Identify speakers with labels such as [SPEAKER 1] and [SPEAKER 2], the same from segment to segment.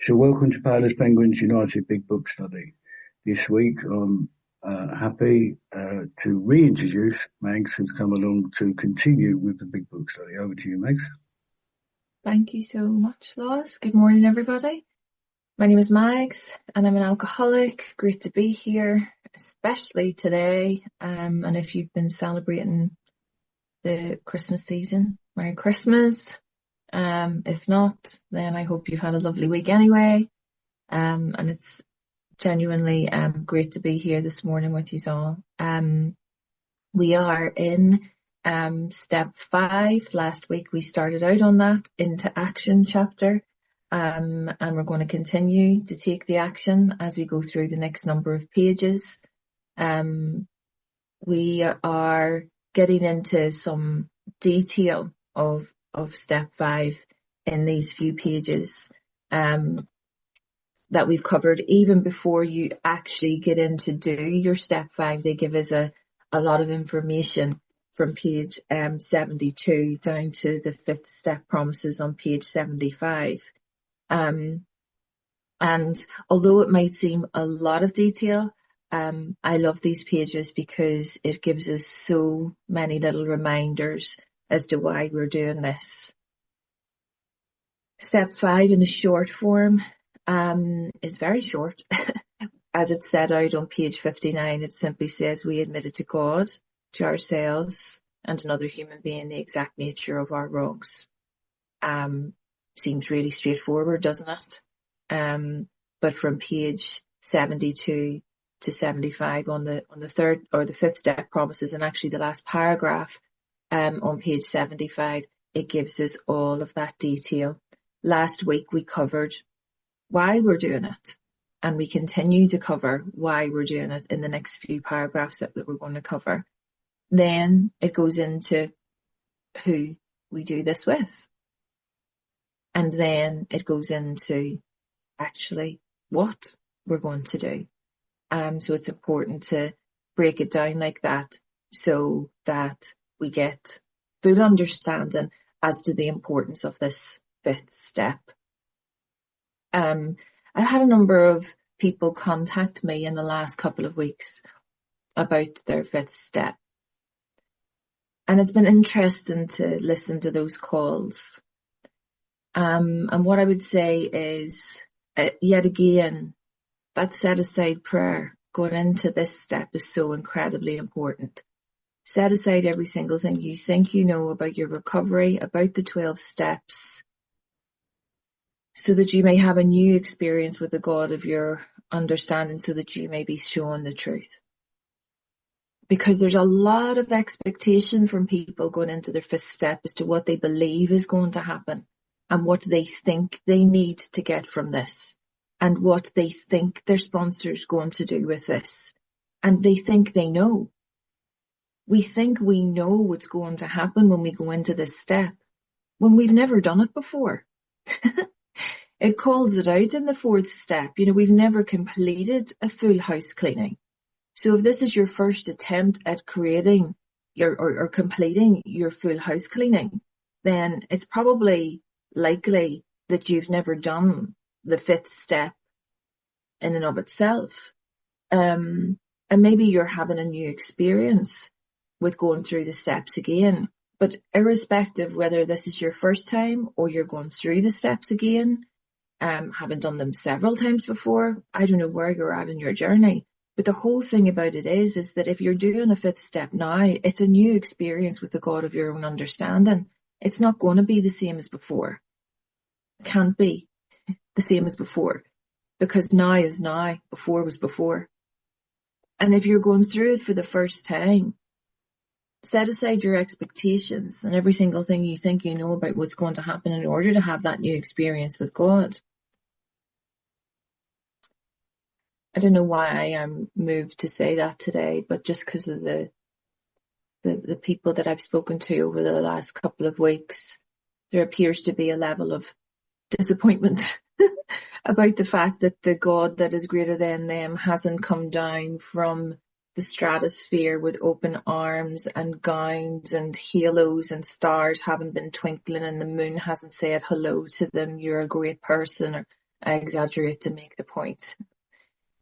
[SPEAKER 1] So welcome to Powerless Penguins United Big Book Study. This week I'm happy to reintroduce Mags, who's come along to continue with the Big Book Study. Over to you, Mags.
[SPEAKER 2] Thank you so much, Lois. Good morning, everybody. My name is Mags and I'm an alcoholic. Great to be here, especially today. And if you've been celebrating the Christmas season, Merry Christmas. If not, then I hope you've had a lovely week anyway. And it's genuinely great to be here this morning with you all. We are in step 5. Last week we started out on that into action chapter. And we're going to continue to take the action as we go through the next number of pages. We are getting into some detail of step 5 in these few pages that we've covered. Even before you actually get into do your step 5, they give us a lot of information from page 72 down to the 5th step promises on page 75. And although it might seem a lot of detail, I love these pages because it gives us so many little reminders as to why we're doing this. Step 5 in the short form is very short. As it's set out on page 59, it simply says we admitted to God, to ourselves, and another human being the exact nature of our wrongs. Seems really straightforward, doesn't it? But from page 72 to 75 on the 3rd or the 5th step promises, and actually the last paragraph on page 75, it gives us all of that detail. Last week we covered why we're doing it, and we continue to cover why we're doing it in the next few paragraphs that we're going to cover. Then it goes into who we do this with. And then it goes into actually what we're going to do. So it's important to break it down like that so that we get full understanding as to the importance of this 5th step. I've had a number of people contact me in the last couple of weeks about their 5th step. And it's been interesting to listen to those calls. And what I would say is, yet again, that set aside prayer going into this step is so incredibly important. Set aside every single thing you think you know about your recovery, about the 12 steps, so that you may have a new experience with the God of your understanding, so that you may be shown the truth. Because there's a lot of expectation from people going into their 5th step as to what they believe is going to happen and what they think they need to get from this and what they think their sponsor's going to do with this. And they think they know. We think we know what's going to happen when we go into this step, when we've never done it before. It calls it out in the 4th step. You know, we've never completed a full house cleaning. So if this is your first attempt at creating or completing your full house cleaning, then it's probably likely that you've never done the 5th step in and of itself. And maybe you're having a new experience with going through the steps again. But irrespective whether this is your first time or you're going through the steps again, having done them several times before, I don't know where you're at in your journey. But the whole thing about it is that if you're doing a 5th step now, it's a new experience with the God of your own understanding. It's not going to be the same as before. It can't be the same as before, because now is now, before was before. And if you're going through it for the first time, set aside your expectations and every single thing you think you know about what's going to happen in order to have that new experience with God. I don't know why I am moved to say that today, but just because of the people that I've spoken to over the last couple of weeks, there appears to be a level of disappointment about the fact that the God that is greater than them hasn't come down from the stratosphere with open arms and gowns and halos, and stars haven't been twinkling and the moon hasn't said hello to them, you're a great person, I exaggerate to make the point.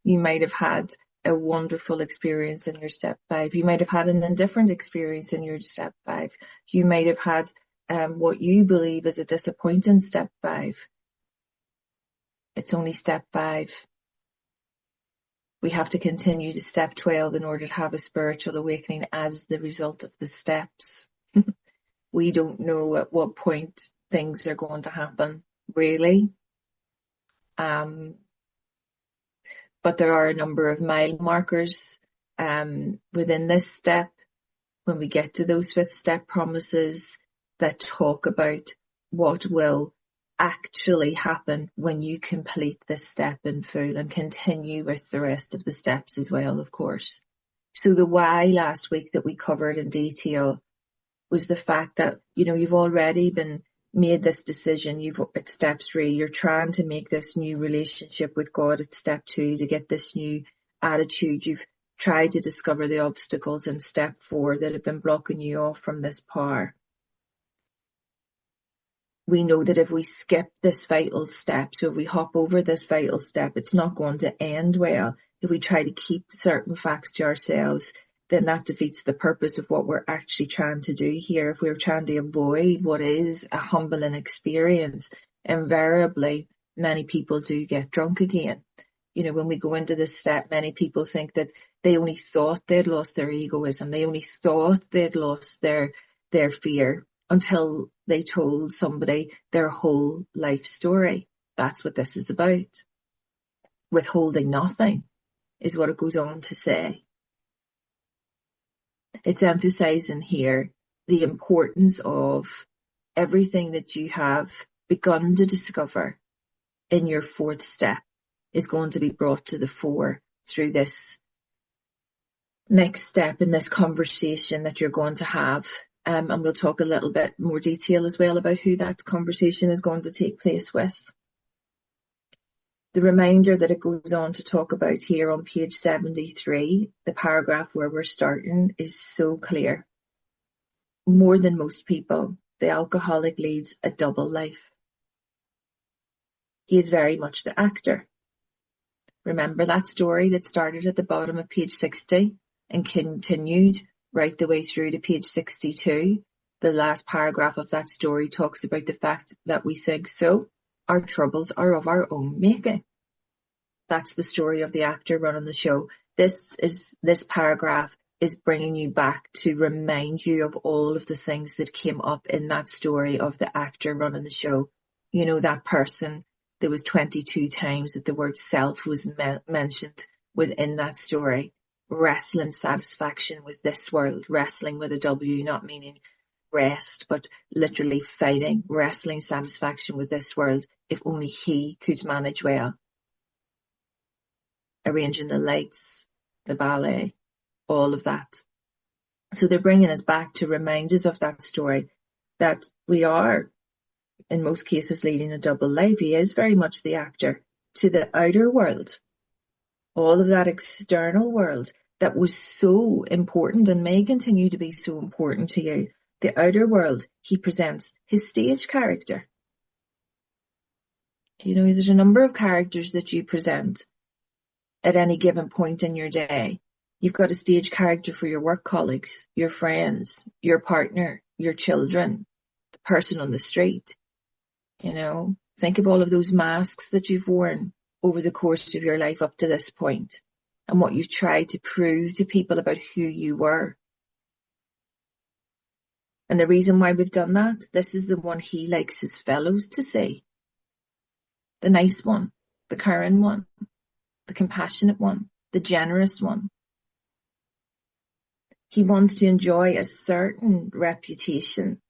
[SPEAKER 2] You might have had a wonderful experience in your step 5. You might have had an indifferent experience in your step 5. You might have had what you believe is a disappointing step 5. It's only step 5. We have to continue to step 12 in order to have a spiritual awakening as the result of the steps. We don't know at what point things are going to happen, really. But there are a number of mile markers within this step, when we get to those 5th step promises, that talk about what will actually happen when you complete this step in full and continue with the rest of the steps as well, of course. So the why last week that we covered in detail was the fact that, you've already been made this decision. At step 3, you're trying to make this new relationship with God. At step 2, to get this new attitude. You've tried to discover the obstacles in step 4 that have been blocking you off from this power. We know that if we skip this vital step, so if we hop over this vital step, it's not going to end well. If we try to keep certain facts to ourselves, then that defeats the purpose of what we're actually trying to do here. If we're trying to avoid what is a humbling experience, invariably, many people do get drunk again. When we go into this step, many people think that they only thought they'd lost their egoism. They only thought they'd lost their fear until they told somebody their whole life story. That's what this is about. Withholding nothing is what it goes on to say. It's emphasizing here the importance of everything that you have begun to discover in your 4th step is going to be brought to the fore through this next step in this conversation that you're going to have. And we'll talk a little bit more detail as well about who that conversation is going to take place with. The reminder that it goes on to talk about here on page 73, the paragraph where we're starting, is so clear. More than most people, the alcoholic leads a double life. He is very much the actor. Remember that story that started at the bottom of page 60 and continued right the way through to page 62? The last paragraph of that story talks about the fact that we think so. Our troubles are of our own making. That's the story of the actor running the show. This paragraph is bringing you back to remind you of all of the things that came up in that story of the actor running the show. That person, there was 22 times that the word self was mentioned within that story. Wrestling satisfaction with this world. Wrestling with a W, not meaning rest, but literally fighting. Wrestling satisfaction with this world. If only he could manage well. Arranging the lights, the ballet, all of that. So they're bringing us back to remind us of that story, that we are, in most cases, leading a double life. He is very much the actor to the outer world. All of that external world that was so important and may continue to be so important to you. The outer world, he presents his stage character. There's a number of characters that you present at any given point in your day. You've got a stage character for your work colleagues, your friends, your partner, your children, the person on the street. Think of all of those masks that you've worn over the course of your life up to this point and what you've tried to prove to people about who you were. And the reason why we've done that, this is the one he likes his fellows to see. The nice one, the caring one, the compassionate one, the generous one. He wants to enjoy a certain reputation,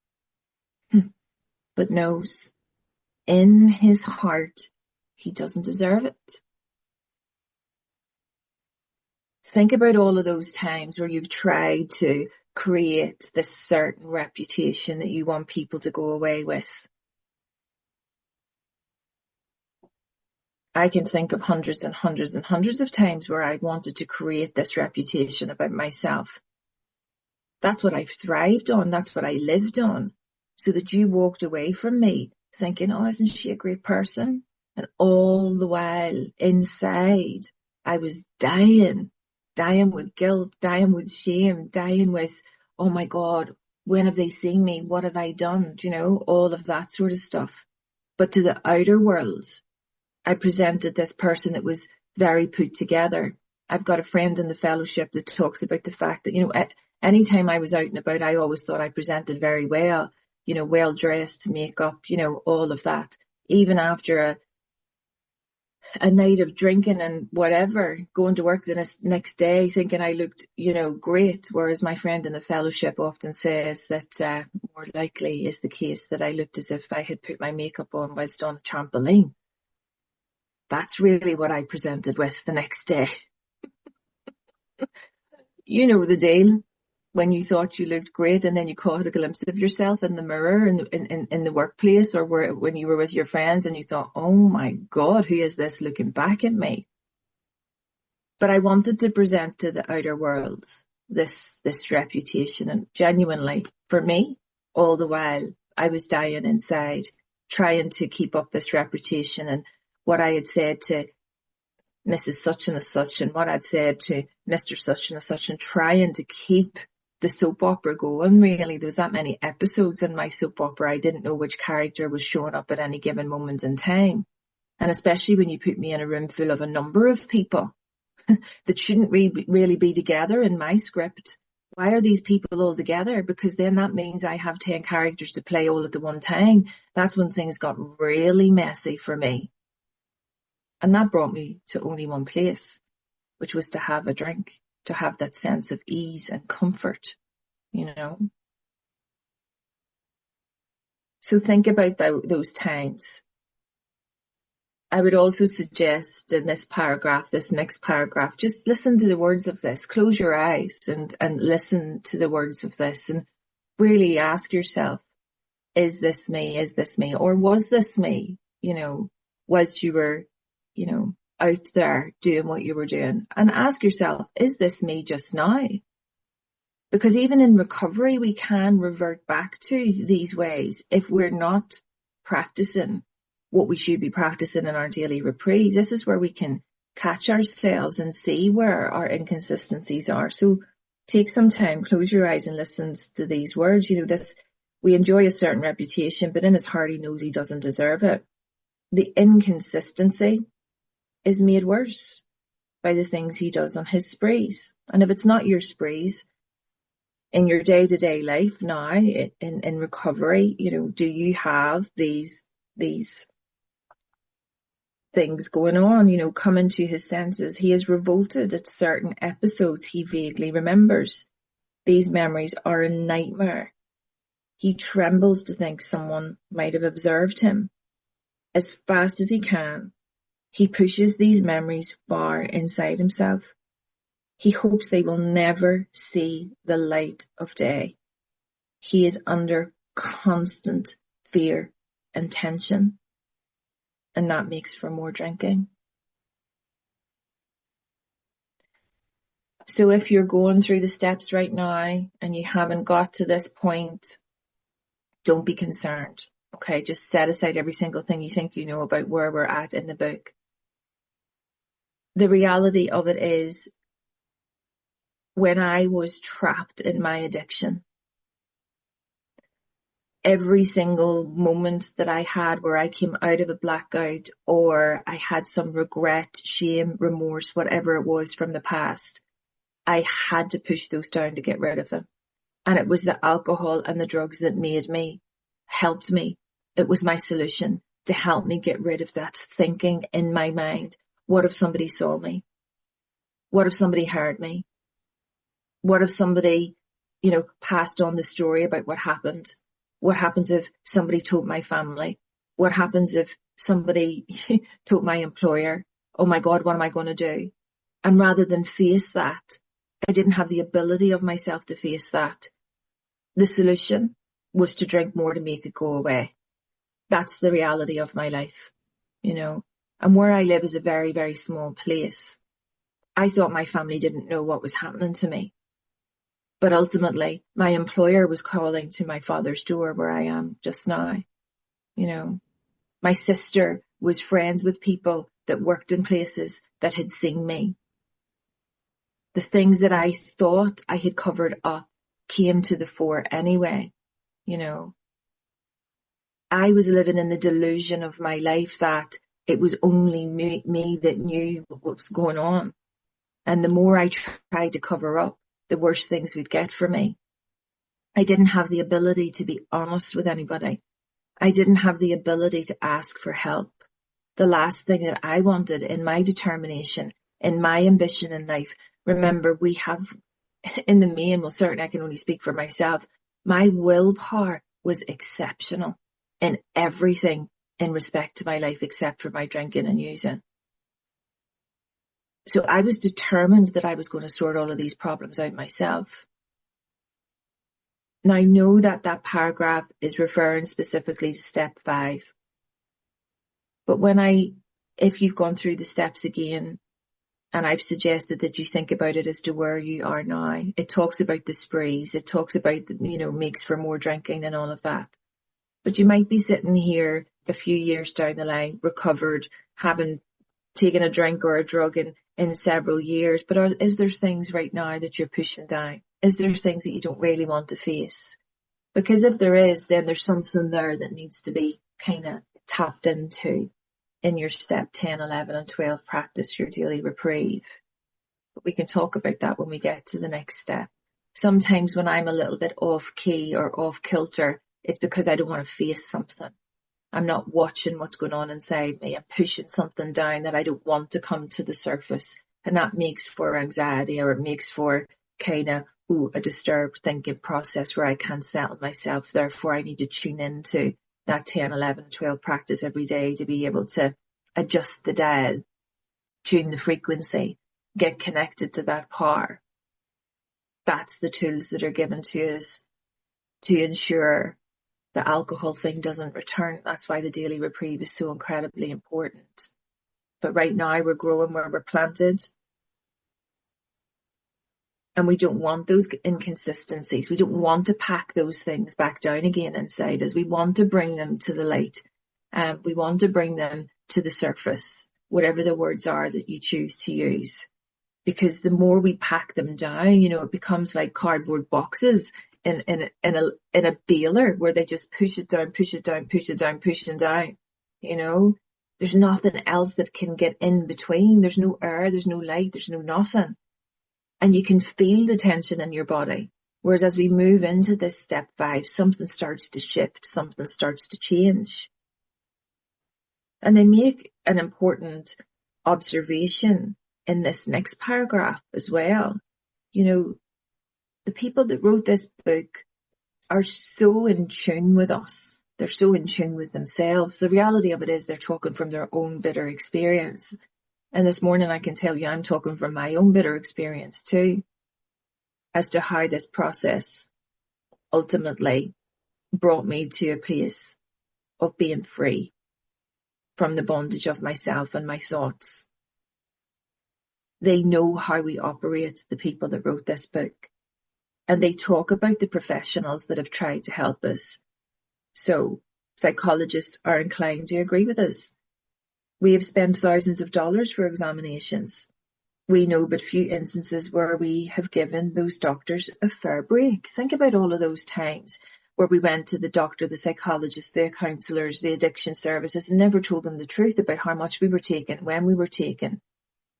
[SPEAKER 2] but knows in his heart he doesn't deserve it. Think about all of those times where you've tried to create this certain reputation that you want people to go away with. I can think of hundreds and hundreds and hundreds of times where I wanted to create this reputation about myself. That's what I've thrived on. That's what I lived on. So that you walked away from me thinking, oh, isn't she a great person? And all the while inside, I was dying with guilt, dying with shame, dying with, oh my God, when have they seen me? What have I done? You know, all of that sort of stuff. But to the outer world, I presented this person that was very put together. I've got a friend in the fellowship that talks about the fact that, you know, anytime I was out and about, I always thought I presented very well, you know, well dressed, makeup, you know, all of that. Even after a night of drinking and whatever, going to work the next day thinking I looked, you know, great. Whereas my friend in the fellowship often says that more likely is the case that I looked as if I had put my makeup on whilst on a trampoline. That's really what I presented with the next day. You know the deal. When you thought you looked great and then you caught a glimpse of yourself in the mirror in the workplace, or when you were with your friends and you thought, oh my God, who is this looking back at me? But I wanted to present to the outer world this reputation, and genuinely, for me, all the while I was dying inside, trying to keep up this reputation, and what I had said to Mrs. Such and such and what I'd said to Mr. Such and such, and trying to keep the soap opera going. Really, there was that many episodes in my soap opera, I didn't know which character was showing up at any given moment in time. And especially when you put me in a room full of a number of people that shouldn't really be together in my script. Why are these people all together? Because then that means I have 10 characters to play all at the one time. That's when things got really messy for me. And that brought me to only one place, which was to have a drink, to have that sense of ease and comfort, you know. So think about those times. I would also suggest in this paragraph, this next paragraph, just listen to the words of this. Close your eyes and listen to the words of this and really ask yourself, is this me? Is this me? Or was this me, you know, whilst you were, you know, out there doing what you were doing? And ask yourself, is this me just now? Because even in recovery, we can revert back to these ways if we're not practicing what we should be practicing in our daily reprieve. This is where we can catch ourselves and see where our inconsistencies are. So take some time, close your eyes and listen to these words. You know, this, we enjoy a certain reputation, but in his heart he knows he doesn't deserve it. The inconsistency is made worse by the things he does on his sprees. And if it's not your sprees, in your day-to-day life now, in recovery, you know, do you have these things going on, you know, coming to his senses? He is revolted at certain episodes he vaguely remembers. These memories are a nightmare. He trembles to think someone might have observed him. As fast as he can, he pushes these memories far inside himself. He hopes they will never see the light of day. He is under constant fear and tension, and that makes for more drinking. So if you're going through the steps right now and you haven't got to this point, don't be concerned. Okay, just set aside every single thing you think you know about where we're at in the book. The reality of it is, when I was trapped in my addiction, every single moment that I had where I came out of a blackout or I had some regret, shame, remorse, whatever it was from the past, I had to push those down to get rid of them. And it was the alcohol and the drugs that made me, helped me. It was my solution to help me get rid of that thinking in my mind. What if somebody saw me? What if somebody heard me? What if somebody, you know, passed on the story about what happened? What happens if somebody told my family? What happens if somebody told my employer? Oh my God, what am I going to do? And rather than face that, I didn't have the ability of myself to face that. The solution was to drink more to make it go away. That's the reality of my life, you know. And where I live is a very, very small place. I thought my family didn't know what was happening to me. But ultimately, my employer was calling to my father's door where I am just now, you know. My sister was friends with people that worked in places that had seen me. The things that I thought I had covered up came to the fore anyway, you know. I was living in the delusion of my life that it was only me that knew what was going on. And the more I tried to cover up, the worse things would get for me. I didn't have the ability to be honest with anybody. I didn't have the ability to ask for help. The last thing that I wanted in my determination, in my ambition in life, remember, we have, in the main, well, certainly I can only speak for myself, my willpower was exceptional in everything in respect to my life except for my drinking and using. So I was determined that I was going to sort all of these problems out myself. Now I know that that paragraph is referring specifically to step 5. But if you've gone through the steps again, and I've suggested that you think about it as to where you are now, it talks about the sprees, it talks about, makes for more drinking and all of that. But you might be sitting here a few years down the line, recovered, having taken a drink or a drug in several years. But is there things right now that you're pushing down? Is there things that you don't really want to face? Because if there is, then there's something there that needs to be kind of tapped into in your step 10, 11 and 12 practice, your daily reprieve. But we can talk about that when we get to the next step. Sometimes when I'm a little bit off key or off kilter, it's because I don't want to face something. I'm not watching what's going on inside me. I'm pushing something down that I don't want to come to the surface. And that makes for anxiety, or it makes for kind of, a disturbed thinking process where I can't settle myself. Therefore, I need to tune into that 10, 11, 12 practice every day to be able to adjust the dial, tune the frequency, get connected to that power. That's the tools that are given to us to ensure the alcohol thing doesn't return. That's why the daily reprieve is so incredibly important. But right now we're growing where we're planted. And we don't want those inconsistencies. We don't want to pack those things back down again inside us. We want to bring them to the light. We want to bring them to the surface, whatever the words are that you choose to use. Because the more we pack them down, it becomes like cardboard boxes in a baler where they just push it down, push it down, push it down, push it down. There's nothing else that can get in between. There's no air, there's no light, there's no nothing. And you can feel the tension in your body. Whereas as we move into this step 5, something starts to shift, something starts to change. And they make an important observation in this next paragraph as well. The people that wrote this book are so in tune with us. They're so in tune with themselves. The reality of it is they're talking from their own bitter experience. And this morning I can tell you I'm talking from my own bitter experience too, as to how this process ultimately brought me to a place of being free from the bondage of myself and my thoughts. They know how we operate, the people that wrote this book. And they talk about the professionals that have tried to help us. So psychologists are inclined to agree with us. We have spent thousands of dollars for examinations. We know but few instances where we have given those doctors a fair break. Think about all of those times where we went to the doctor, the psychologist, the counsellors, the addiction services, and never told them the truth about how much we were taking, when we were taking.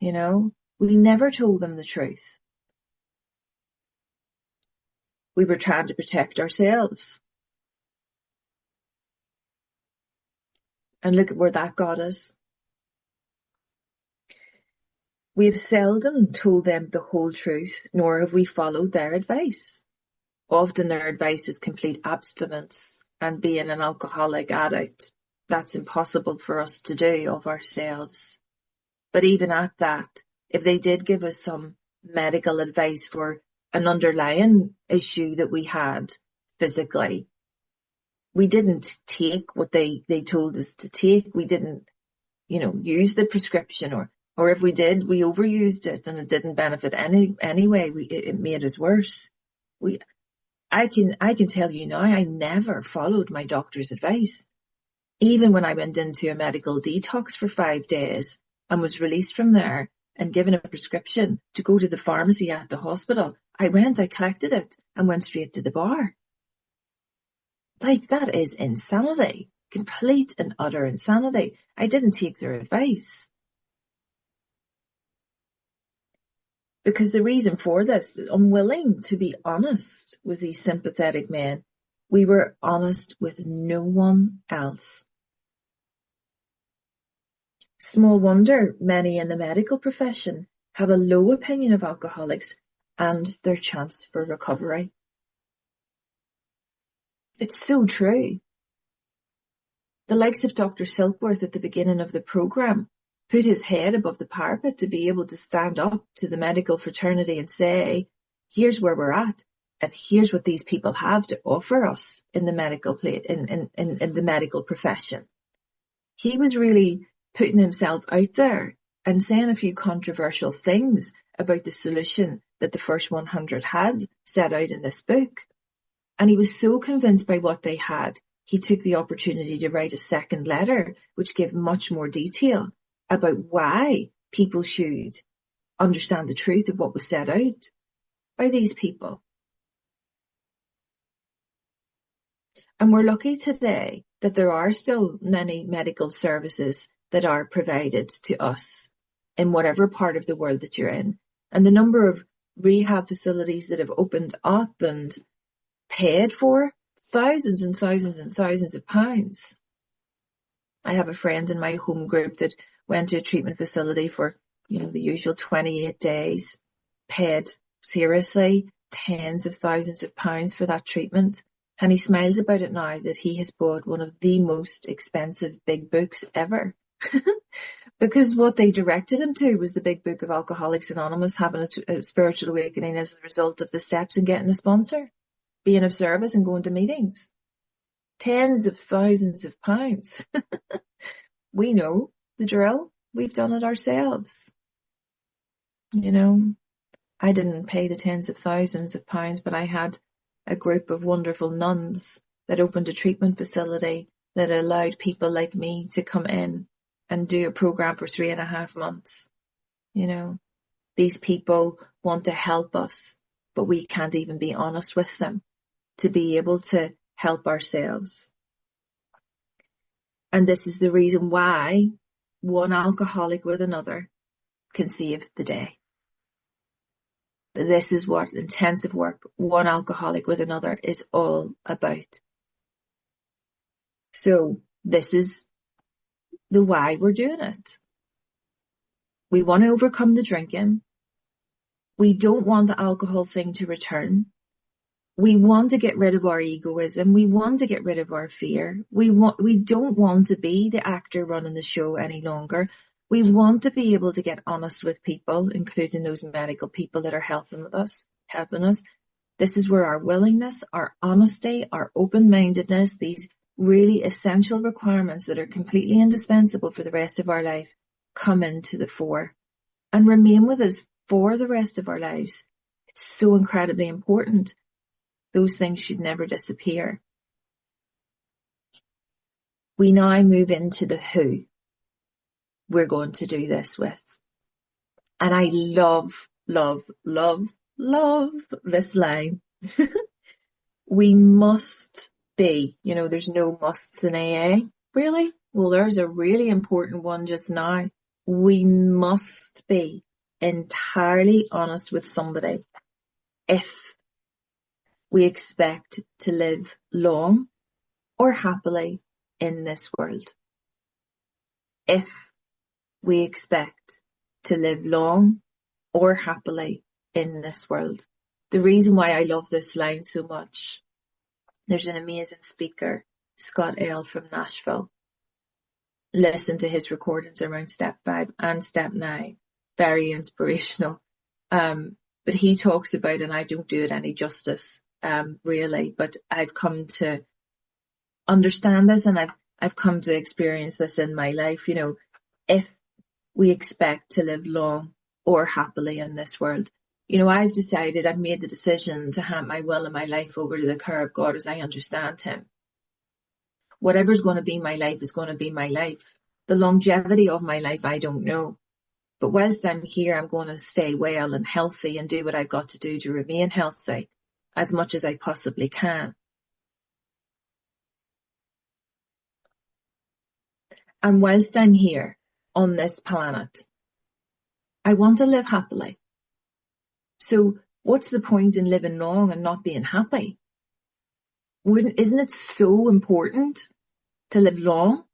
[SPEAKER 2] We never told them the truth. We were trying to protect ourselves. And look at where that got us. We have seldom told them the whole truth, nor have we followed their advice. Often their advice is complete abstinence and being an alcoholic addict. That's impossible for us to do of ourselves. But even at that, if they did give us some medical advice for an underlying issue that we had physically, we didn't take what they told us to take. We didn't, use the prescription, or if we did, we overused it and it didn't benefit anyway. It made us worse. I can tell you now, I never followed my doctor's advice. Even when I went into a medical detox for 5 days and was released from there and given a prescription to go to the pharmacy at the hospital, I collected it and went straight to the bar. Like, that is insanity. Complete and utter insanity. I didn't take their advice. Because the reason for this, unwilling to be honest with these sympathetic men, we were honest with no one else. Small wonder many in the medical profession have a low opinion of alcoholics and their chance for recovery. It's so true. The likes of Dr. Silkworth at the beginning of the programme put his head above the parapet to be able to stand up to the medical fraternity and say, here's where we're at, and here's what these people have to offer us in the medical in the medical profession. He was really putting himself out there and saying a few controversial things about the solution that the first 100 had set out in this book. And he was so convinced by what they had, he took the opportunity to write a second letter, which gave much more detail about why people should understand the truth of what was set out by these people. And we're lucky today that there are still many medical services that are provided to us in whatever part of the world that you're in. And the number of rehab facilities that have opened up and paid for thousands and thousands and thousands of pounds. I have a friend in my home group that went to a treatment facility for, the usual 28 days, paid seriously tens of thousands of pounds for that treatment. And he smiles about it now that he has bought one of the most expensive big books ever. Because what they directed him to was the big book of Alcoholics Anonymous, having a spiritual awakening as a result of the steps and getting a sponsor, being of service and going to meetings. Tens of thousands of pounds. We know the drill. We've done it ourselves. I didn't pay the tens of thousands of pounds, but I had a group of wonderful nuns that opened a treatment facility that allowed people like me to come in and do a program for 3.5 months. These people want to help us, but we can't even be honest with them to be able to help ourselves. And this is the reason why one alcoholic with another can save the day. This is what intensive work, one alcoholic with another, is all about. So this is the why we're doing it. We want to overcome the drinking. We don't want the alcohol thing to return. We want to get rid of our egoism. We want to get rid of our fear. We don't want to be the actor running the show any longer. We want to be able to get honest with people, including those medical people that are helping us. This is where our willingness, our honesty, our open-mindedness, these really essential requirements that are completely indispensable for the rest of our life, come into the fore and remain with us for the rest of our lives. It's so incredibly important. Those things should never disappear. We now move into the who we're going to do this with. And I love, love, love, love this line. We must be, there's no musts in AA. Really? Well, there's a really important one just now. We must be entirely honest with somebody if we expect to live long or happily in this world. If we expect to live long or happily in this world. The reason why I love this line so much, there's an amazing speaker, Scott L. from Nashville. Listen to his recordings around step 5 and step 9. Very inspirational. But he talks about, and I don't do it any justice, really, but I've come to understand this and I've come to experience this in my life. If we expect to live long or happily in this world, I've made the decision to hand my will and my life over to the care of God as I understand him. Whatever's going to be my life is going to be my life. The longevity of my life, I don't know. But whilst I'm here, I'm going to stay well and healthy and do what I've got to do to remain healthy as much as I possibly can. And whilst I'm here on this planet, I want to live happily. So what's the point in living long and not being happy? Isn't it so important to live long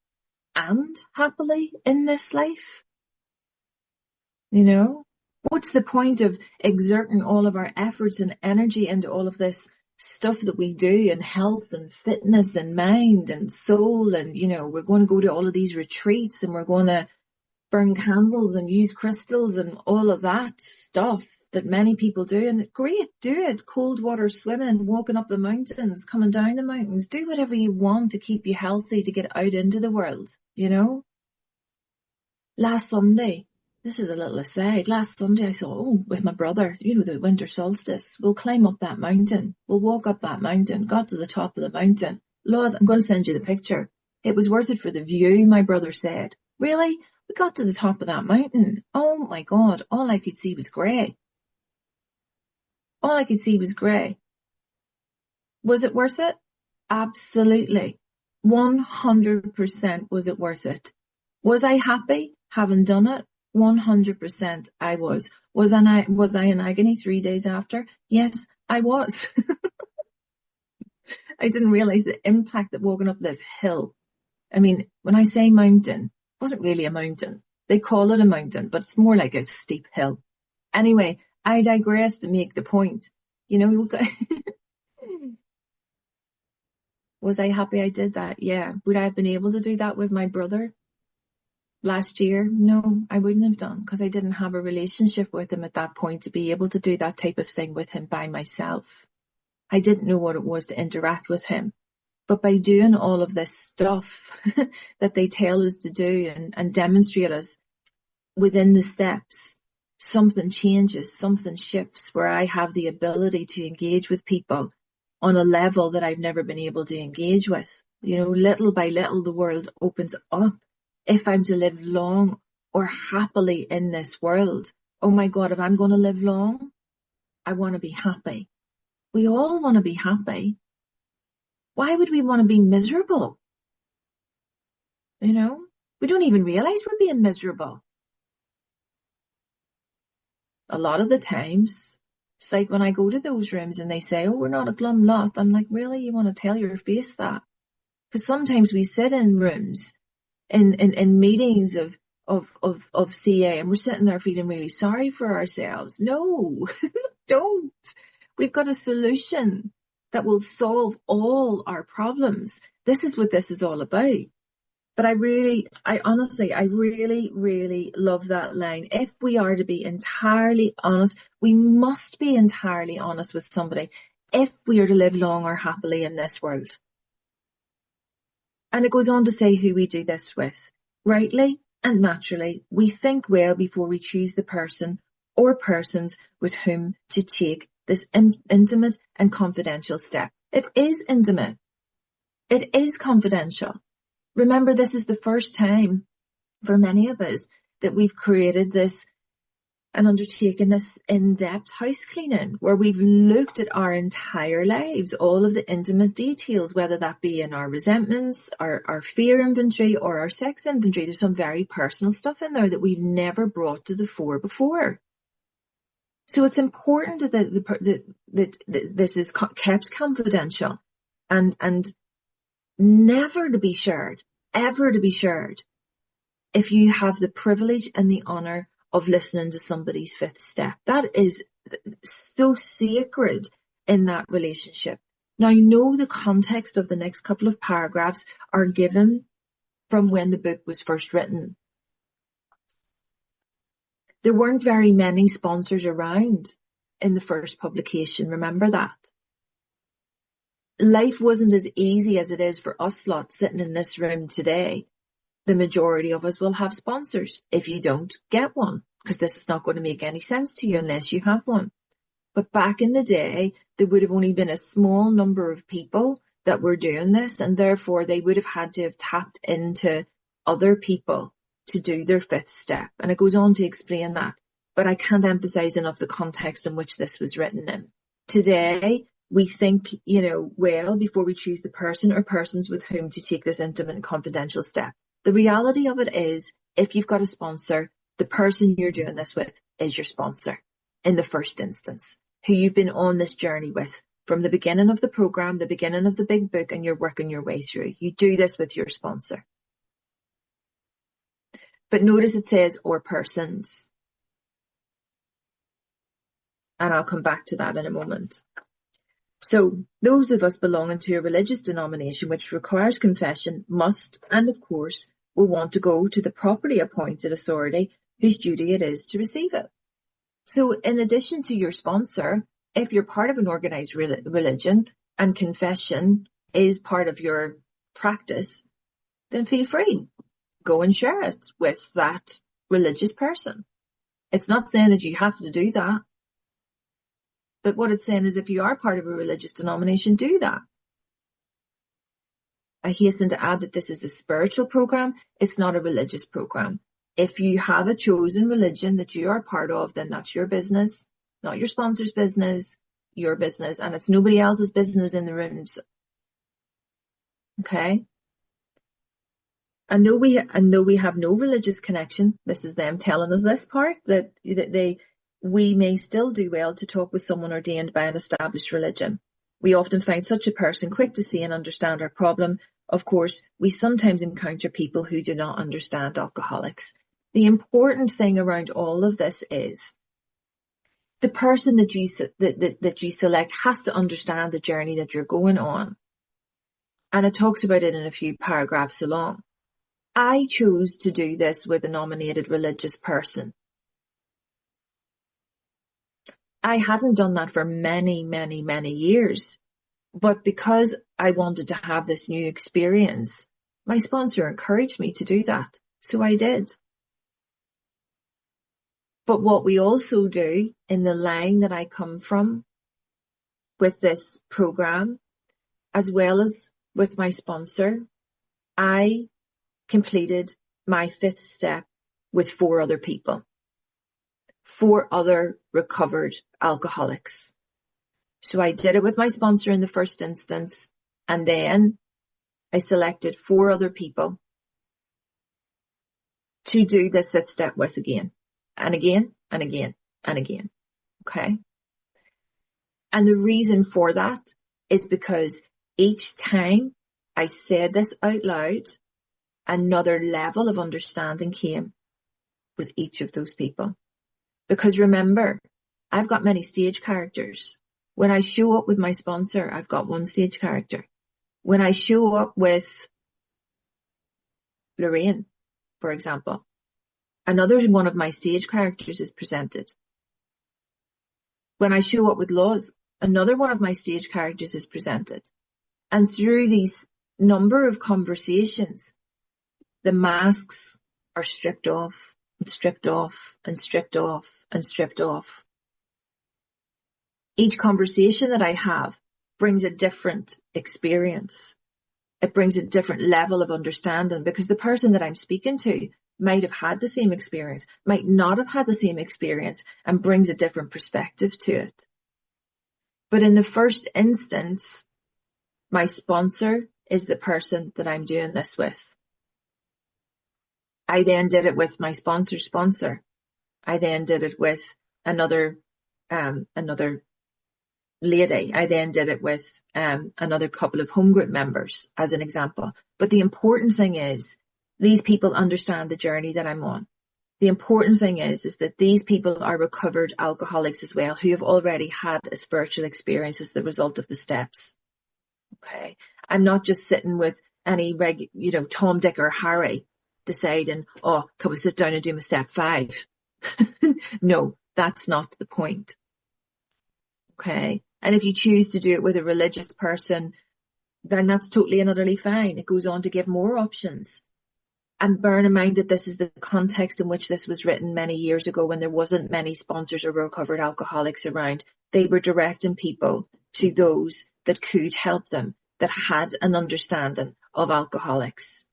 [SPEAKER 2] and happily in this life? You know, what's the point of exerting all of our efforts and energy into all of this stuff that we do in health and fitness and mind and soul? And, you know, we're going to go to all of these retreats and we're going to burn candles and use crystals and all of that stuff that many people do. And great, do it. Cold water swimming, walking up the mountains, coming down the mountains. Do whatever you want to keep you healthy, to get out into the world, you know. Last Sunday, this is a little aside, last Sunday I thought, oh, with my brother, you know, the winter solstice, we'll climb up that mountain. We'll walk up that mountain. Got to the top of the mountain. Laws, I'm going to send you the picture. It was worth it for the view, my brother said. Really? We got to the top of that mountain. Oh my God, all I could see was grey. All I could see was grey. Was it worth it? Absolutely. 100% was it worth it. Was I happy having done it? 100% I was. Was I in agony 3 days after? Yes, I was. I didn't realise the impact that walking up this hill. I mean, when I say mountain, it wasn't really a mountain. They call it a mountain, but it's more like a steep hill. Anyway, I digress to make the point. You know, was I happy I did that? Yeah. Would I have been able to do that with my brother last year? No, I wouldn't have done, because I didn't have a relationship with him at that point to be able to do that type of thing with him by myself. I didn't know what it was to interact with him. But by doing all of this stuff that they tell us to do and demonstrate us within the steps, something changes, something shifts, where I have the ability to engage with people on a level that I've never been able to engage with. You know, little by little, the world opens up. If I'm to live long or happily in this world, oh my God, if I'm going to live long, I want to be happy. We all want to be happy. Why would we want to be miserable? You know, we don't even realize we're being miserable. A lot of the times, it's like when I go to those rooms and they say, oh, we're not a glum lot. I'm like, really? You want to tell your face that? Because sometimes we sit in rooms, in meetings of CA, and we're sitting there feeling really sorry for ourselves. No, don't. We've got a solution that will solve all our problems. This is what this is all about. But I honestly really love that line. If we are to be entirely honest, we must be entirely honest with somebody if we are to live long or happily in this world. And it goes on to say who we do this with. Rightly and naturally, we think well before we choose the person or persons with whom to take this intimate and confidential step. It is intimate. It is confidential. Remember, this is the first time for many of us that we've created this and undertaken this in-depth house cleaning, where we've looked at our entire lives, all of the intimate details, whether that be in our resentments, our fear inventory, or our sex inventory. There's some very personal stuff in there that we've never brought to the fore before. So it's important that this is kept confidential and never to be shared, ever to be shared, if you have the privilege and the honour of listening to somebody's fifth step. That is so sacred in that relationship. Now, I know the context of the next couple of paragraphs are given from when the book was first written. There weren't very many sponsors around in the first publication, remember that. Life wasn't as easy as it is for us lot sitting in this room today. The majority of us will have sponsors. If you don't, get one, because this is not going to make any sense to you unless you have one. But back in the day, there would have only been a small number of people that were doing this, and therefore they would have had to have tapped into other people to do their fifth step. And it goes on to explain that, but I can't emphasize enough the context in which this was written in. Today, we think, well, before we choose the person or persons with whom to take this intimate and confidential step. The reality of it is, if you've got a sponsor, the person you're doing this with is your sponsor in the first instance, who you've been on this journey with from the beginning of the program, the beginning of the big book, and you're working your way through. You do this with your sponsor. But notice it says, or persons. And I'll come back to that in a moment. So those of us belonging to a religious denomination which requires confession must, and of course, will want to go to the properly appointed authority whose duty it is to receive it. So in addition to your sponsor, if you're part of an organised religion and confession is part of your practice, then feel free. Go and share it with that religious person. It's not saying that you have to do that. But what it's saying is if you are part of a religious denomination, do that. I hasten to add that this is a spiritual program. It's not a religious program. If you have a chosen religion that you are part of, then that's your business, not your sponsor's business, your business, and it's nobody else's business in the rooms. Okay? And though we have no religious connection, this is them telling us this part, that we may still do well to talk with someone ordained by an established religion. We often find such a person quick to see and understand our problem. Of course, we sometimes encounter people who do not understand alcoholics. The important thing around all of this is the person that you select has to understand the journey that you're going on. And it talks about it in a few paragraphs along. I chose to do this with a nominated religious person. I hadn't done that for many, many, many years. But because I wanted to have this new experience, my sponsor encouraged me to do that. So I did. But what we also do in the line that I come from with this program, as well as with my sponsor, I completed my fifth step with 4 other people, 4 other recovered alcoholics. So I did it with my sponsor in the first instance, and then I selected 4 other people to do this fifth step with again, and again, and again, and again. Okay? And the reason for that is because each time I said this out loud, another level of understanding came with each of those people. Because remember, I've got many stage characters. When I show up with my sponsor, I've got one stage character. When I show up with Lorraine, for example, another one of my stage characters is presented. When I show up with Laws, another one of my stage characters is presented. And through these number of conversations, the masks are stripped off and stripped off and stripped off and stripped off. Each conversation that I have brings a different experience. It brings a different level of understanding because the person that I'm speaking to might have had the same experience, might not have had the same experience, and brings a different perspective to it. But in the first instance, my sponsor is the person that I'm doing this with. I then did it with my sponsor's sponsor. I then did it with another lady. I then did it with another couple of home group members as an example. But the important thing is these people understand the journey that I'm on. The important thing is that these people are recovered alcoholics as well who have already had a spiritual experience as the result of the steps. Okay. I'm not just sitting with any Tom, Dick or Harry deciding, can we sit down and do my step 5? No, that's not the point. Okay. And if you choose to do it with a religious person, then that's totally and utterly fine. It goes on to give more options. And bear in mind that this is the context in which this was written many years ago when there wasn't many sponsors or recovered alcoholics around. They were directing people to those that could help them. that had an understanding of alcoholics.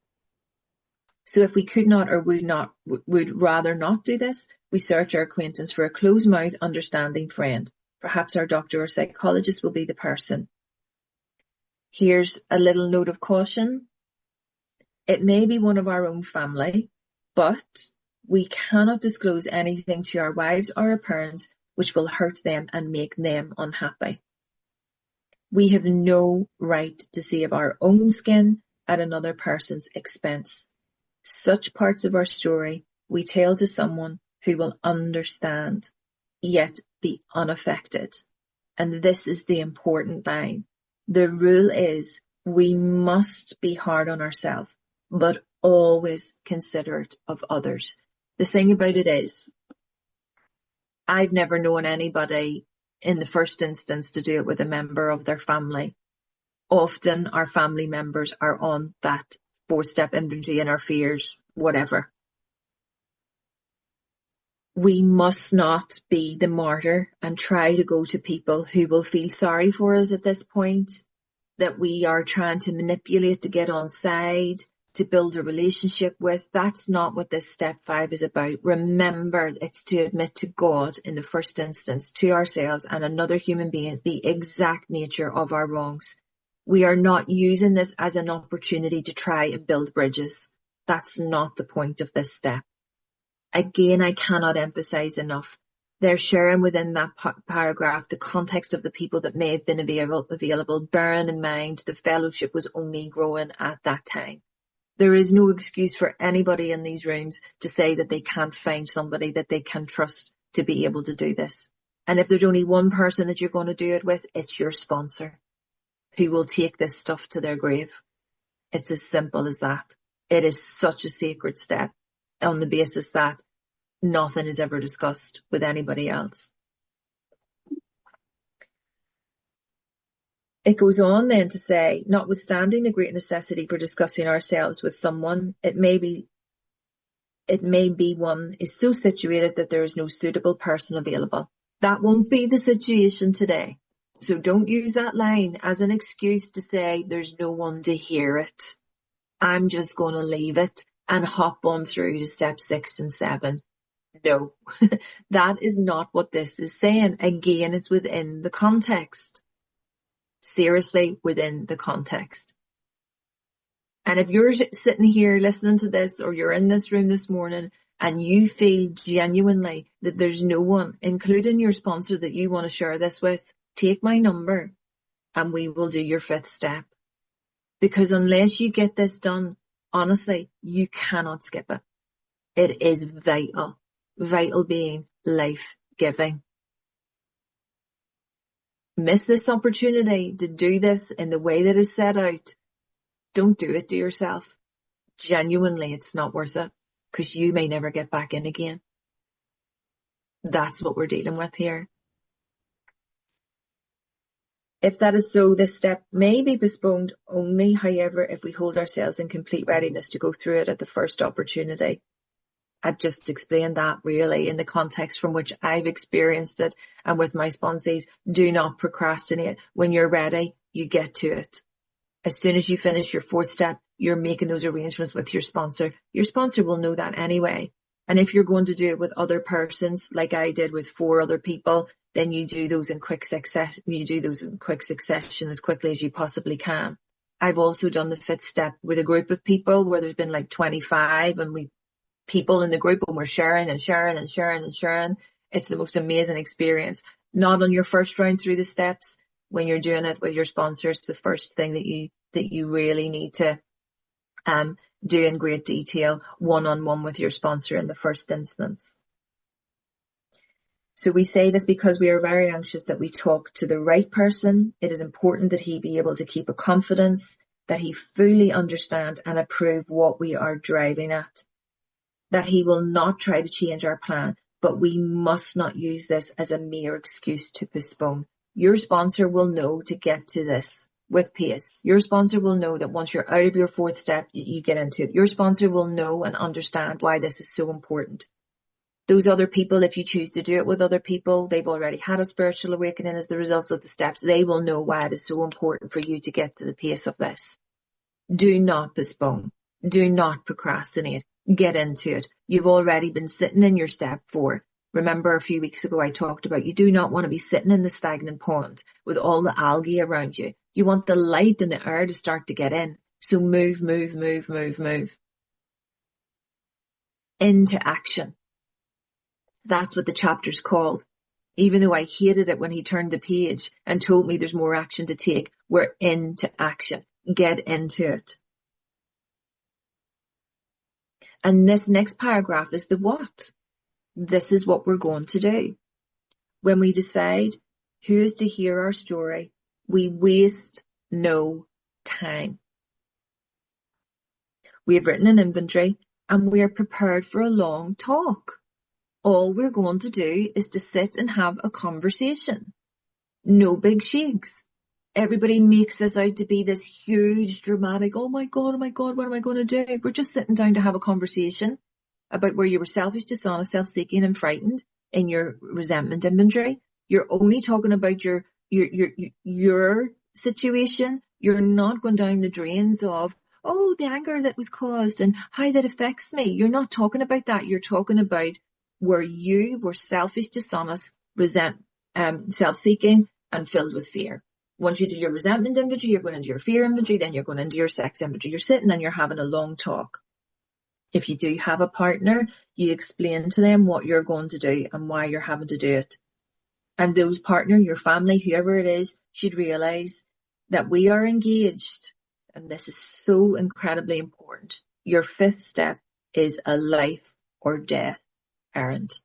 [SPEAKER 2] So if we could not or would rather not do this, we search our acquaintance for a close-mouthed, understanding friend. Perhaps our doctor or psychologist will be the person. Here's a little note of caution. It may be one of our own family, but we cannot disclose anything to our wives or our parents which will hurt them and make them unhappy. We have no right to save our own skin at another person's expense. Such parts of our story we tell to someone who will understand, yet be unaffected. And this is the important line. The rule is we must be hard on ourselves, but always considerate of others. The thing about it is, I've never known anybody in the first instance to do it with a member of their family. Often our family members are on that 4-step inventory in our fears, whatever. We must not be the martyr and try to go to people who will feel sorry for us at this point, that we are trying to manipulate to get on side, to build a relationship with. That's not what this step 5 is about. Remember, it's to admit to God in the first instance, to ourselves and another human being, the exact nature of our wrongs. We are not using this as an opportunity to try and build bridges. That's not the point of this step. Again, I cannot emphasize enough. They're sharing within that paragraph the context of the people that may have been available, bearing in mind the fellowship was only growing at that time. There is no excuse for anybody in these rooms to say that they can't find somebody that they can trust to be able to do this. And if there's only one person that you're going to do it with, it's your sponsor, who will take this stuff to their grave. It's as simple as that. It is such a sacred step on the basis that nothing is ever discussed with anybody else. It goes on then to say, notwithstanding the great necessity for discussing ourselves with someone, it may be one is so situated that there is no suitable person available. That won't be the situation today. So don't use that line as an excuse to say there's no one to hear it. I'm just going to leave it and hop on through to step 6 and 7. No, that is not what this is saying. Again, it's within the context. Seriously, within the context. And if you're sitting here listening to this, or you're in this room this morning and you feel genuinely that there's no one, including your sponsor, that you want to share this with, take my number and we will do your 5th step. Because unless you get this done, honestly, you cannot skip it. It is vital. Vital being life-giving. Miss this opportunity to do this in the way that is set out. Don't do it to yourself. Genuinely, it's not worth it, because you may never get back in again. That's what we're dealing with here. If that is so, this step may be postponed only, however, if we hold ourselves in complete readiness to go through it at the first opportunity. I've just explained that really in the context from which I've experienced it, and with my sponsees. Do not procrastinate. When you're ready, you get to it. As soon as you finish your 4th step, you're making those arrangements with your sponsor. Your sponsor will know that anyway. And if you're going to do it with other persons, like I did with 4 other people, then you do those in quick succession. You do those in quick succession as quickly as you possibly can. I've also done the 5th step with a group of people where there's been like 25 and people in the group, and we're sharing and sharing and sharing and sharing. It's the most amazing experience. Not on your first round through the steps. When you're doing it with your sponsor, it's the first thing that you really need to do in great detail, one-on-one with your sponsor in the first instance. So we say this because we are very anxious that we talk to the right person. It is important that he be able to keep a confidence, that he fully understand and approve what we are driving at, that he will not try to change our plan, but we must not use this as a mere excuse to postpone. Your sponsor will know to get to this with pace. Your sponsor will know that once you're out of your 4th step, you get into it. Your sponsor will know and understand why this is so important. Those other people, if you choose to do it with other people, they've already had a spiritual awakening as the result of the steps. They will know why it is so important for you to get to the pace of this. Do not postpone. Do not procrastinate. Get into it. You've already been sitting in your step 4. Remember a few weeks ago I talked about you do not want to be sitting in the stagnant pond with all the algae around you. You want the light and the air to start to get in. So move, move, move, move, move. Into action. That's what the chapter's called. Even though I hated it when he turned the page and told me there's more action to take, we're into action. Get into it. And this next paragraph is the what. This is what we're going to do. When we decide who is to hear our story, we waste no time. We have written an inventory and we are prepared for a long talk. All we're going to do is to sit and have a conversation. No big shakes. Everybody makes this out to be this huge, dramatic, oh my God, what am I going to do? We're just sitting down to have a conversation about where you were selfish, dishonest, self-seeking and frightened in your resentment inventory. You're only talking about your situation. You're not going down the drains of, oh, the anger that was caused and how that affects me. You're not talking about that. You're talking about where you were selfish, dishonest, self-seeking and filled with fear. Once you do your resentment inventory, you're going into your fear inventory, then you're going into your sex inventory. You're sitting and you're having a long talk. If you do have a partner, you explain to them what you're going to do and why you're having to do it. And those partner, your family, whoever it is, should realize that we are engaged. And this is so incredibly important. Your 5th step is a life or death errand.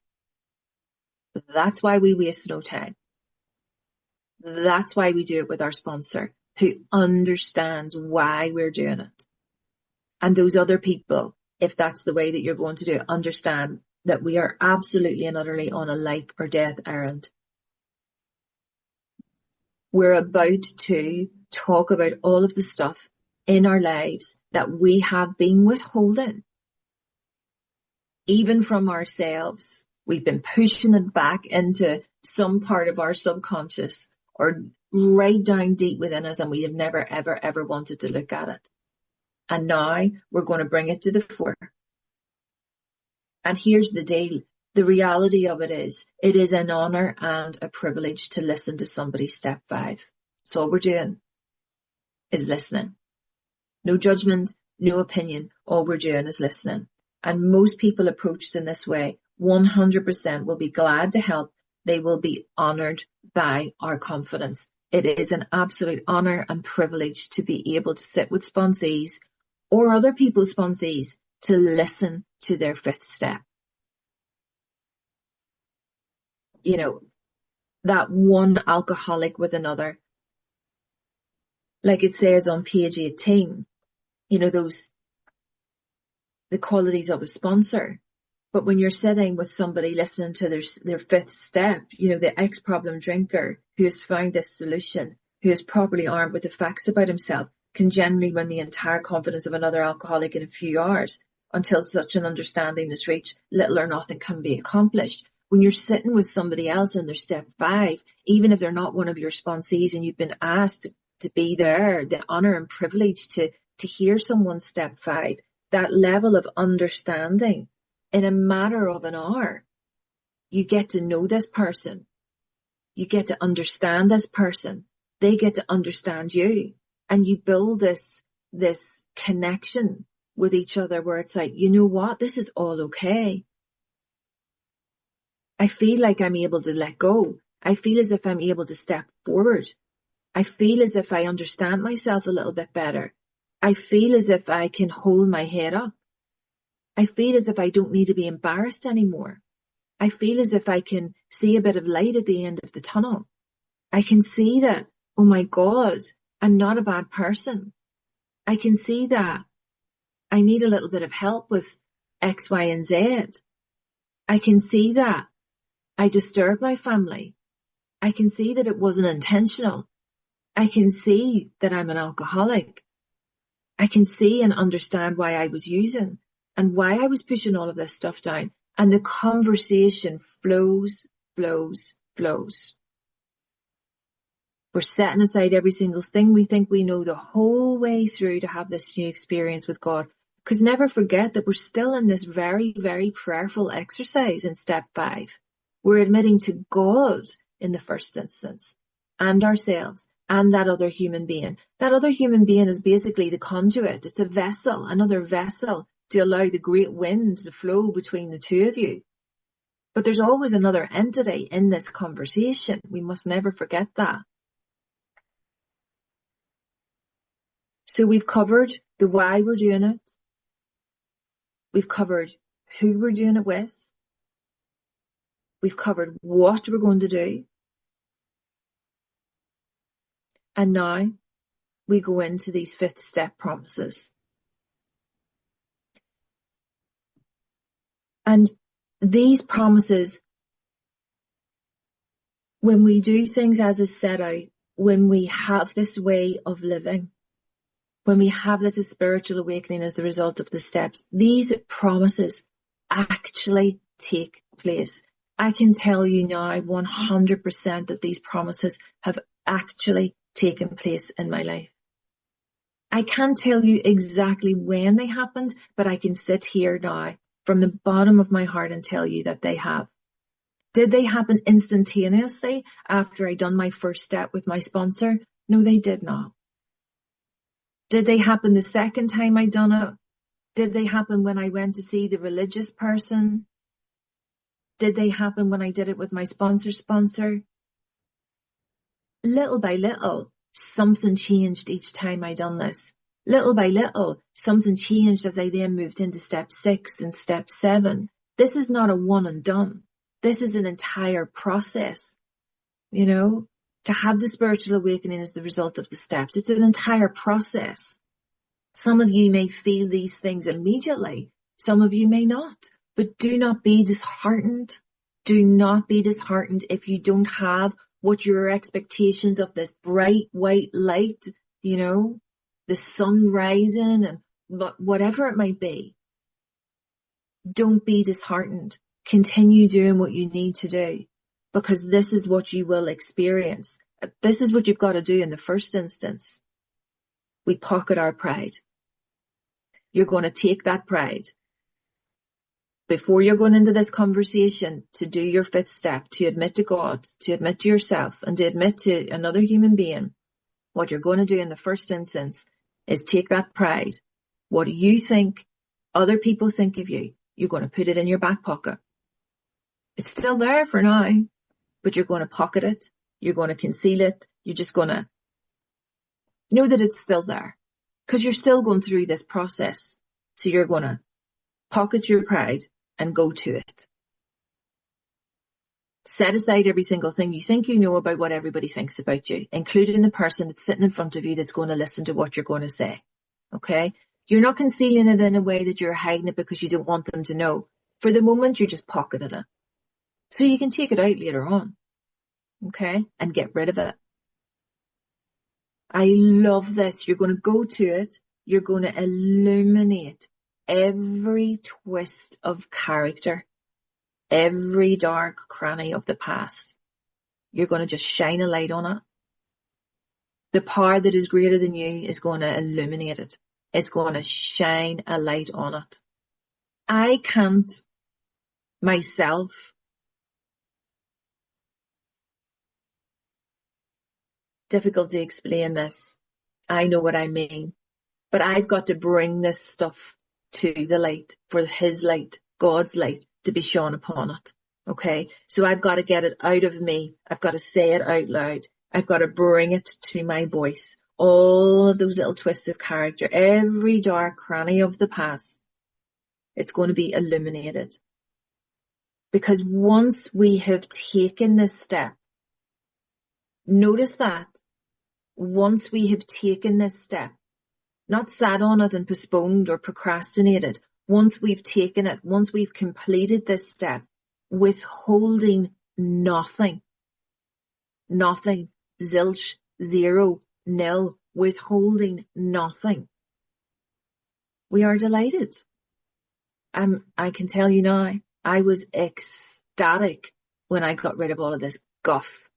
[SPEAKER 2] That's why we waste no time. That's why we do it with our sponsor who understands why we're doing it. And those other people, if that's the way that you're going to do it, understand that we are absolutely and utterly on a life or death errand. We're about to talk about all of the stuff in our lives that we have been withholding. Even from ourselves, we've been pushing it back into some part of our subconscious or right down deep within us, and we have never, ever, ever wanted to look at it. And now we're going to bring it to the fore. And here's the deal. The reality of it is an honor and a privilege to listen to somebody's step 5. So all we're doing is listening. No judgment, no opinion. All we're doing is listening. And most people approached in this way, 100% will be glad to help. They will be honored by our confidence. It is an absolute honor and privilege to be able to sit with sponsees or other people's sponsees to listen to their 5th step. You know, that one alcoholic with another, like it says on page 18, you know, the qualities of a sponsor. But when you're sitting with somebody listening to their 5th step, you know, the ex-problem drinker who has found this solution, who is properly armed with the facts about himself, can generally win the entire confidence of another alcoholic in a few hours. Until such an understanding is reached, little or nothing can be accomplished. When you're sitting with somebody else in their step 5, even if they're not one of your sponsees and you've been asked to be there, the honor and privilege to hear someone's step 5, that level of understanding in a matter of an hour, you get to know this person. You get to understand this person. They get to understand you. And you build this connection with each other where it's like, you know what? This is all okay. I feel like I'm able to let go. I feel as if I'm able to step forward. I feel as if I understand myself a little bit better. I feel as if I can hold my head up. I feel as if I don't need to be embarrassed anymore. I feel as if I can see a bit of light at the end of the tunnel. I can see that, oh my God, I'm not a bad person. I can see that I need a little bit of help with X, Y, and Z. I can see that I disturbed my family. I can see that it wasn't intentional. I can see that I'm an alcoholic. I can see and understand why I was using and why I was pushing all of this stuff down. And the conversation flows, flows, flows. We're setting aside every single thing we think we know the whole way through to have this new experience with God. Because never forget that we're still in this very, very prayerful exercise in step 5. We're admitting to God in the first instance, and ourselves, and that other human being. That other human being is basically the conduit. It's a vessel, another vessel, to allow the great wind to flow between the two of you. But there's always another entity in this conversation. We must never forget that. So we've covered the why we're doing it. We've covered who we're doing it with. We've covered what we're going to do. And now we go into these 5th step promises. And these promises, when we do things as is set out, when we have this way of living, when we have this spiritual awakening as the result of the steps, these promises actually take place. I can tell you now 100% that these promises have actually taken place in my life. I can't tell you exactly when they happened, but I can sit here now from the bottom of my heart and tell you that they have. Did they happen instantaneously after I done my first step with my sponsor? No, they did not. Did they happen the second time I done it? Did they happen when I went to see the religious person? Did they happen when I did it with my sponsor? Little by little, something changed each time I done this. Little by little, something changed as I then moved into step 6 and step 7. This is not a one and done. This is an entire process. You know, to have the spiritual awakening as the result of the steps, it's an entire process. Some of you may feel these things immediately. Some of you may not. But do not be disheartened. Do not be disheartened if you don't have what your expectations of this bright white light, you know, the sun rising and whatever it might be. Don't be disheartened. Continue doing what you need to do, because this is what you will experience. This is what you've got to do in the first instance. We pocket our pride. You're going to take that pride. Before you're going into this conversation to do your 5th step, to admit to God, to admit to yourself, and to admit to another human being, what you're going to do in the first instance is take that pride. What do you think other people think of you? You're going to put it in your back pocket. It's still there for now, but you're going to pocket it. You're going to conceal it. You're just going to know that it's still there, because you're still going through this process. So you're going to pocket your pride and go to it. Set aside every single thing you think you know about what everybody thinks about you, including the person that's sitting in front of you that's going to listen to what you're going to say. Okay? You're not concealing it in a way that you're hiding it because you don't want them to know. For the moment, you're just pocketing it. So you can take it out later on. Okay? And get rid of it. I love this. You're going to go to it. You're going to illuminate every twist of character, every dark cranny of the past. You're going to just shine a light on it. The power that is greater than you is going to illuminate it. It's going to shine a light on it. I can't myself difficult to explain this. I know what I mean. But I've got to bring this stuff to the light, for His light, God's light, to be shone upon it. Okay? So I've got to get it out of me. I've got to say it out loud. I've got to bring it to my voice. All of those little twists of character, every dark cranny of the past, it's going to be illuminated. Because once we have taken this step, notice that, once we have taken this step, not sat on it and postponed or procrastinated, once we've taken it, once we've completed this step, withholding nothing, zilch, zero, nil, withholding nothing, we are delighted. I can tell you now, I was ecstatic when I got rid of all of this guff.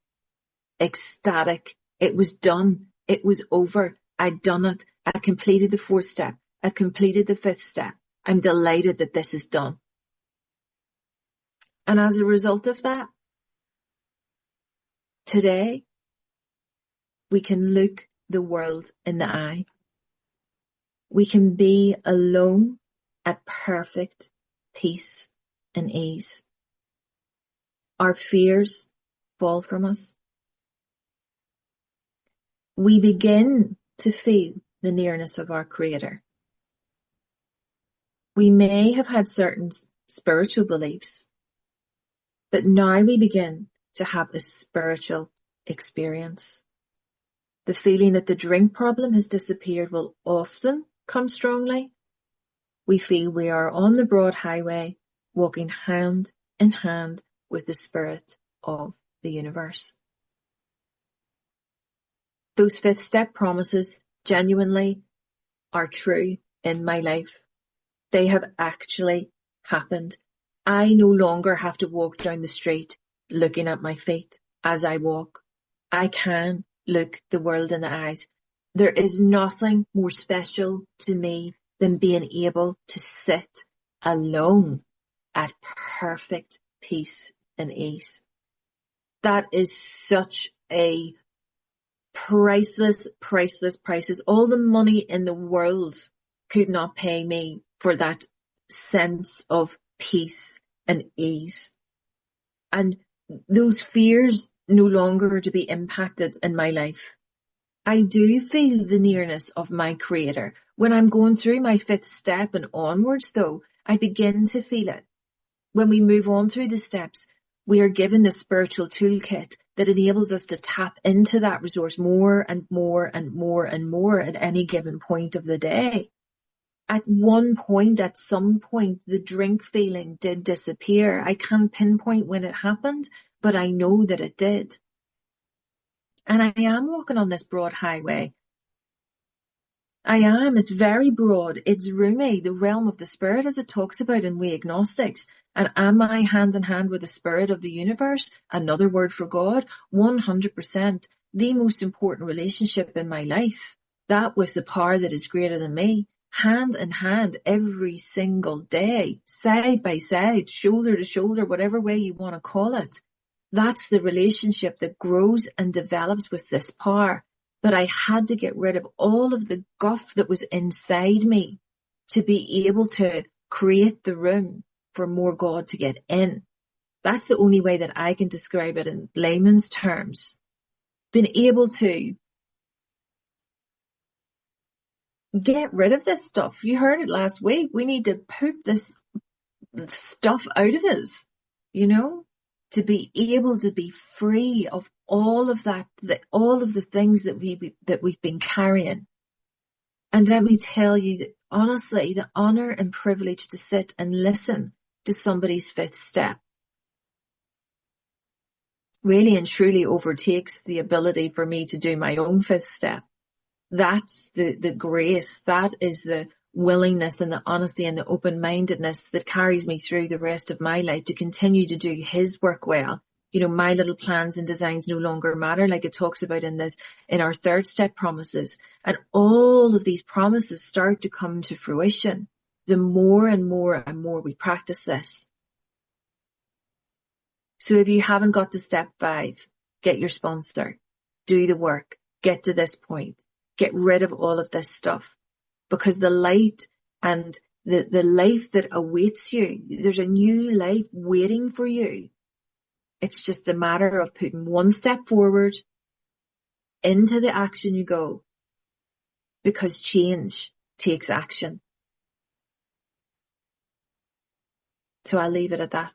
[SPEAKER 2] Ecstatic. It was done. It was over. I'd done it. I completed the 4th step. I completed the 5th step. I'm delighted that this is done. And as a result of that, today, we can look the world in the eye. We can be alone at perfect peace and ease. Our fears fall from us. We begin to feel the nearness of our Creator. We may have had certain spiritual beliefs, but now we begin to have a spiritual experience. The feeling that the drink problem has disappeared will often come strongly. We feel we are on the broad highway, walking hand in hand with the Spirit of the universe. Those 5th step promises genuinely are true in my life. They have actually happened. I no longer have to walk down the street looking at my feet as I walk. I can look the world in the eyes. There is nothing more special to me than being able to sit alone at perfect peace and ease. That is such a priceless. All the money in the world could not pay me for that sense of peace and ease. And those fears no longer to be impacted in my life. I do feel the nearness of my Creator. When I'm going through my 5th step and onwards though, I begin to feel it. When we move on through the steps, we are given the spiritual toolkit that enables us to tap into that resource more and more and more and more at any given point of the day. At one point, at some point, the drink feeling did disappear. I can't pinpoint when it happened, but I know that it did. And I am walking on this broad highway. I am. It's very broad. It's roomy, the realm of the Spirit, as it talks about in We Agnostics. And am I hand in hand with the Spirit of the universe? Another word for God? 100%. The most important relationship in my life. That with the power that is greater than me. Hand in hand every single day. Side by side, shoulder to shoulder, whatever way you want to call it. That's the relationship that grows and develops with this power. But I had to get rid of all of the guff that was inside me to be able to create the room for more God to get in. That's the only way that I can describe it in layman's terms. Being able to get rid of this stuff. You heard it last week. We need to poop this stuff out of us, you know, to be able to be free of all of that, all of the things that we've been carrying. And let me tell you that honestly, the honor and privilege to sit and listen to somebody's 5th step really and truly overtakes the ability for me to do my own 5th step. That's the grace. That is the willingness and the honesty and the open-mindedness that carries me through the rest of my life to continue to do His work well. You know, my little plans and designs no longer matter, like it talks about in our 3rd step promises. And all of these promises start to come to fruition the more and more and more we practice this. So if you haven't got to step 5, get your sponsor, do the work, get to this point, get rid of all of this stuff, because the light and the life that awaits you, there's a new life waiting for you. It's just a matter of putting one step forward, into the action you go, because change takes action. So I'll leave it at that.